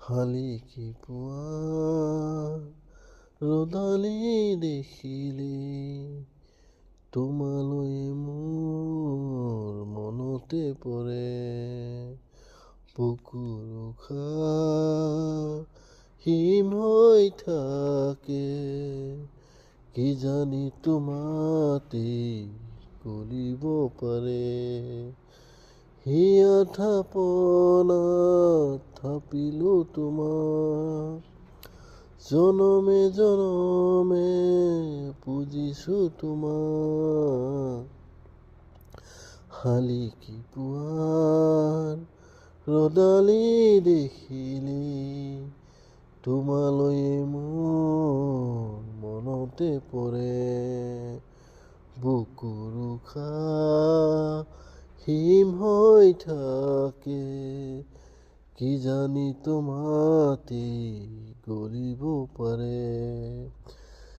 শালিকি পুৱা ৰ'দালি দেখিলে তোমালৈ মোৰ মনতে পৰে বুকুৰ উশাহ হিম হৈ থাকে কিজানি তোমাতে কৰিব পাৰে হিয়া থাপনাত থাপিলো তোমাক জনমে জনমে পুজিছো তোমাক শালিকি পুৱাৰ ৰ'দালি দেখিলে তোমালৈ মোৰ মনতে পৰে বুকুৰ উশাহ হিম হৈ থাকে কিজানি তোমাতে কৰিব পাৰে